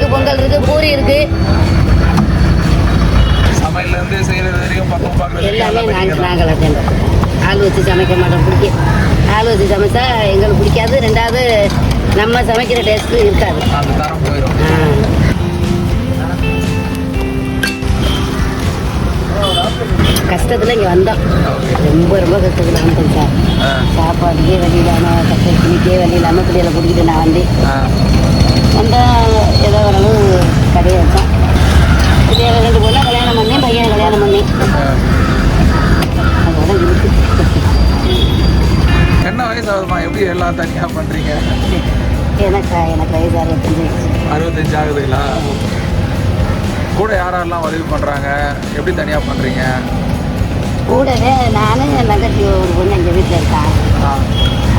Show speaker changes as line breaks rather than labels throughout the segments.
இருக்கு, பொங்கல் இருக்கு, பூரி இருக்கு.
சமையல்ல இருந்து செய்யறது வரைக்கும் பக்கம் பார்க்கறது
எல்லாமே நாங்கள் தான். ஆள் வச்சு சமைக்க மாட்டோம். ஆள் வச்சு சமைச்சா எங்களுக்கு பிடிக்காது. ரெண்டாவது நம்ம சமைக்கிற டேஸ்ட்டு இருக்காது.
அந்த தரம் போயிடும்.
கஷ்டத்தில் இங்கே வந்தோம். ரொம்ப கஷ்டத்தில் வந்தோம் சார். சாப்பாடுக்கே வழி இல்லாமல், கஷ்டத்துக்கே வழி இல்லாமல் பிள்ளைகளை கூட்டிகிட்டு நான் வந்தேன். ஏதோ ஓரளவு கடையை வச்சேன். பிள்ளைகளை 2 பொண்ணை கல்யாணம் பண்ணேன், பையனை கல்யாணம் பண்ணேன். அதோட இருக்கு.
என்ன வயசு ஆகுதுமா? எப்படி எல்லாம் தனியாக பண்ணுறீங்க?
எனக்கு வயசு
65 ஆகுதுங்களா? கூட யாரெல்லாம் உதவி பண்ணுறாங்க? எப்படி தனியாக பண்ணுறீங்க?
கூடவே நானும் என் தங்கச்சி ஒரு பொண்ணு எங்கள் வீட்டில் இருக்கான்.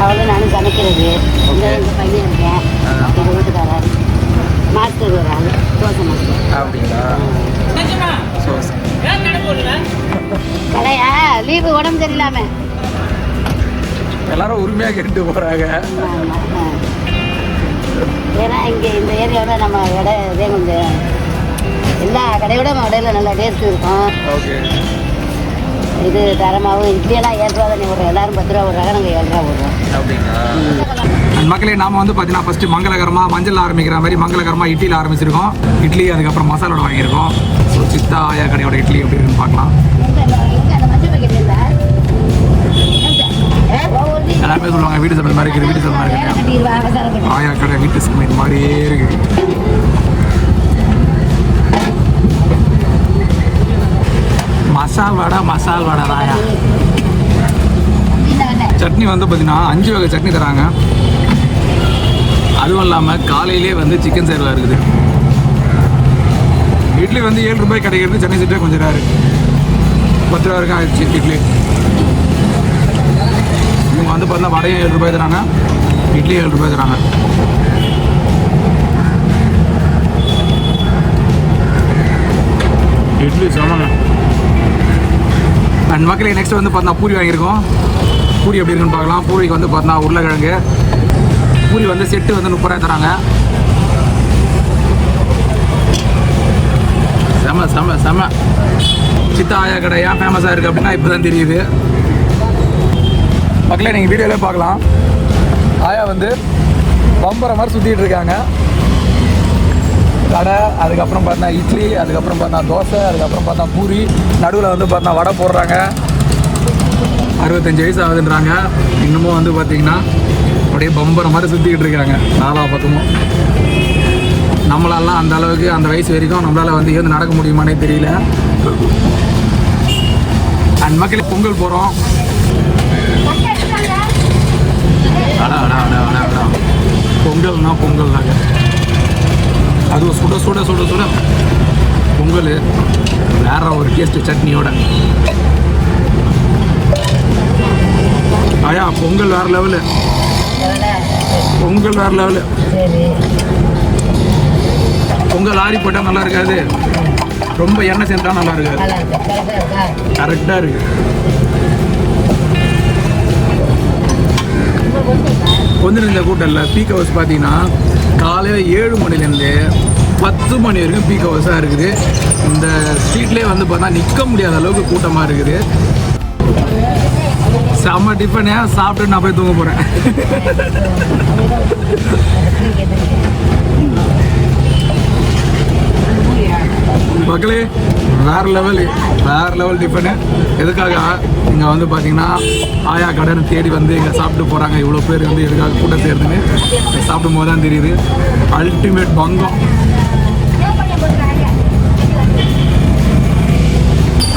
அவளும் நானும் சமைக்கிறது. எங்கள் பையன் இருக்கேன். எங்கள் வீட்டுக்காரர் மாஸ்டர் ஒரு ஆள், தோசை மாஸ்டர்.
அப்படிங்களா?
கடையா லீவு உடம்பு சரியில்லாம
எல்லாரும் உரிமையாக கேட்டு போகிறாங்க.
ஏன்னா இங்கே இந்த ஏரியாவோட நம்ம கடை இதே கொஞ்சம் எல்லா கடையோட நம்ம கடையில் நல்லா டேஸ்ட் இருக்கும்.
ஓகே.
இது தரமாகவும் இட்லியெல்லாம் 7 ரூபா தானே விடுறோம். எல்லாரும் 10 ரூபா விடுறாங்க, நாங்கள் 7 ரூபா விடுறோம்.
அப்படிங்களா? மக்களே, நாம வந்து பார்த்தீங்கன்னா ஃபர்ஸ்ட் மங்களகரமாக மஞ்சள் ஆரம்பிக்கிற மாதிரி மங்களகரமாக இட்லியில் ஆரம்பிச்சிருக்கோம். இட்லி அதுக்கப்புறம் மசாலோட வாங்கியிருக்கோம். ஸோ சித்தா ஆயா கடையோட இட்லி எப்படி இருக்குன்னு பார்க்கலாம். எல்லாருமே சொல்லுவாங்க வீட்டு சமையல் மாதிரி இருக்குது, வீட்டு சமையல் மாதிரி இருக்குது. ஆயா கடை வீட்டு சமையல் மாதிரியே இருக்குது. மசால் வடை ராயா. சட்னி வந்து பார்த்தீங்கன்னா 5 வகை சட்னி தராங்க. அதுவும் இல்லாமல் காலையிலே வந்து சிக்கன் சேர்வா இருக்குது. இட்லி வந்து 7 ரூபாய் கிடைக்கிறது. சென்னை சிட்டே கொஞ்சம் ரேரு. 10 ரூபா வரைக்கும் ஆயிடுச்சு இட்லி. இவங்க வந்து பார்த்தீங்கன்னா வடையும் 7 ரூபாய் தராங்க, இட்லியும் 7 ரூபாய் தராங்க. இட்லி சொன்னாங்க. அண்ட் மக்களே, நெக்ஸ்ட் வந்து பார்த்தீங்கன்னா பூரி வாங்கியிருக்கோம். பூரி எப்படி இருக்குன்னு பார்க்கலாம். பூரிக்கு வந்து பார்த்தீங்கன்னா உருளைக்கிழங்கு பூரி வந்து செட்டு வந்து 30 ரூபாய் தராங்க. செம சித்தா ஆயா கடை ஏன் ஃபேமஸாக இருக்குது அப்படின்னா இப்போ தான் தெரியுது. மக்களே, நீங்கள் வீடியோவில் பார்க்கலாம். ஆயா வந்து பம்பரை மாதிரி சுற்றிட்டு இருக்காங்க. கடை, அதுக்கப்புறம் பார்த்தா இட்லி, அதுக்கப்புறம் பார்த்தா தோசை, அதுக்கப்புறம் பார்த்தா பூரி, நடுவில் வந்து பார்த்தா வடை போடுறாங்க. 65 வயசு ஆகுதுன்றாங்க. இன்னமும் வந்து பார்த்தீங்கன்னா அப்படியே பம்பரை மாதிரி சுற்றிக்கிட்டு இருக்காங்க 4 பக்கமும். நம்மளாலாம் அந்த அளவுக்கு அந்த வயசு வரைக்கும் நம்மளால் வந்து ஏந்து நடக்க முடியுமானே தெரியல. அண்ட் மக்களே, பொங்கல் போகிறோம். பொங்கல்னா பொங்கல் தாங்க. அதுவும் சுட சுட சுட சுட பொங்கல் வேற ஒரு டேஸ்ட் சட்னியோட. ஆயா பொங்கல் வேற லெவலு. பொங்கல் வேற லெவலு. பொங்கல் ஆறி போட்டால் நல்லா இருக்காது, ரொம்ப எண்ணெய் சேர்ந்தா நல்லா இருக்காது. கரெக்டாக இருக்கு. கொஞ்சம் இந்த கூட்டம் இல்லை. பீக் ஹவர்ஸ் பார்த்தீங்கன்னா காலையில் 7 மணிலேருந்து 10 மணி வரைக்கும் பீக் ஹவர்ஸாக இருக்குது. இந்த ஸ்ட்ரீட்லேயே வந்து பார்த்தா நிற்க முடியாத அளவுக்கு கூட்டமாக இருக்குது. செம்ம டிஃபனே சாப்பிட்டு நான் போய் தூங்க போகிறேன். மக்களே, வேறு லெவல் டிஃபனு. எதுக்காக இங்கே வந்து பார்த்தீங்கன்னா ஆயா கடைன்னு தேடி வந்து இங்கே சாப்பிட்டு போகிறாங்க. இவ்வளோ பேர் வந்து எதுக்காக கூட்டம் சேருதுன்னு சாப்பிடும் போது தான் தெரியுது. அல்டிமேட் பங்கம்.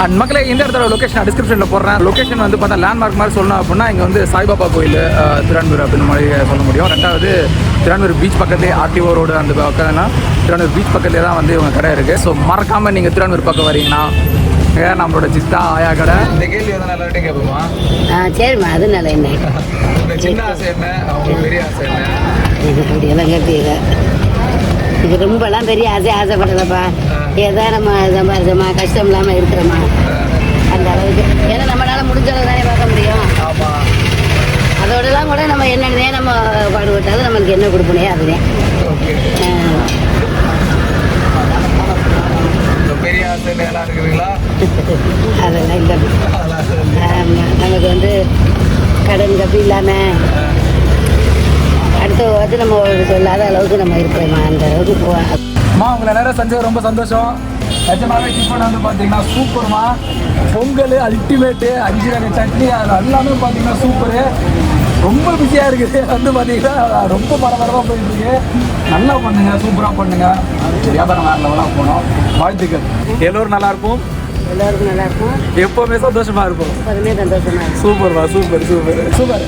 அண்ட் மக்களே, இந்த இடத்துல லொக்கேஷன் டிஸ்கிரிப்ஷனில் போடுறேன். லொக்கேஷன் வந்து பார்த்தா லேண்ட்மார்க் மாதிரி சொல்லணும் அப்படின்னா இங்கே வந்து சாய்பாபா கோயில் திருவான்மூர் அப்படின்னு மாதிரி சொல்ல முடியும். ரெண்டாவது திருவான்மூர் பீச் பக்கத்துலேயே ஆர்டிஓ ரோடு அந்த பக்கம்னா திருவான்மூர் பீச் பக்கத்துலேயே தான் வந்து இவங்க கடை இருக்குது. ஸோ மறக்காமல் நீங்கள் திருவான்மூர் பக்கம் வரீங்கன்னா நம்மளோட சித்தா ஆயா கடை. இந்த கேள்வி வந்து நல்லா கேட்போமா?
சரிம்மா, அது நல்ல என்ன
சின்ன ஆசை என்ன, அவங்களுக்கு பெரிய ஆசை என்ன?
அப்படியெல்லாம் கேட்பீங்க. இது ரொம்பலாம் பெரிய ஆசைப்படலப்பா. ஏதோ நம்ம சம்பாதிச்சோமா, கஷ்டம் இல்லாமல் இருக்கிறோமா அந்த அளவுக்கு. ஏன்னா நம்மளால முடிஞ்ச அளவு தானே பார்க்க முடியும். அதோடலாம் கூட நம்ம என்னன்னே நம்ம பாடுபட்டாலும் நம்மளுக்கு என்ன கொடுப்பனே அதுதான்.
ஆசை எல்லாம் இருக்குதுங்களா?
அதெல்லாம் இல்லை.
அதெல்லாம் இல்லை.
ஆமாம், நமக்கு வந்து கடன் கப்பி இல்லாமல் அடுத்த வந்து நம்ம சொல்லாத அளவுக்கு நம்ம இருக்கிறோமா, அந்த அளவுக்கு போவோம்.
அம்மா உங்களை நேரம் செஞ்சது ரொம்ப சந்தோஷம். நிஜமாவே டிஃபன் வந்து பார்த்தீங்கன்னா சூப்பர்மா. பொங்கல் அல்டிமேட்டு, 5 வகை சட்னி, அது எல்லாமே பார்த்தீங்கன்னா சூப்பரு. ரொம்ப பிஸியாக இருக்குது வந்து பார்த்தீங்கன்னா ரொம்ப பரபரப்பாக போயிட்டுருக்கு. நல்லா பண்ணுங்க, சூப்பராக பண்ணுங்க. வியாபாரம் வேறு லெவலாக போகணும். வாழ்த்துக்கள். எல்லோரும் நல்லாயிருக்கும்,
எல்லோருக்கும் நல்லாயிருக்கும்,
எப்போவுமே சந்தோஷமாக இருக்கும்.
எப்போதுமே சந்தோஷமாக இருக்கும்.
சூப்பர்மா, சூப்பர் சூப்பர் சூப்பர்.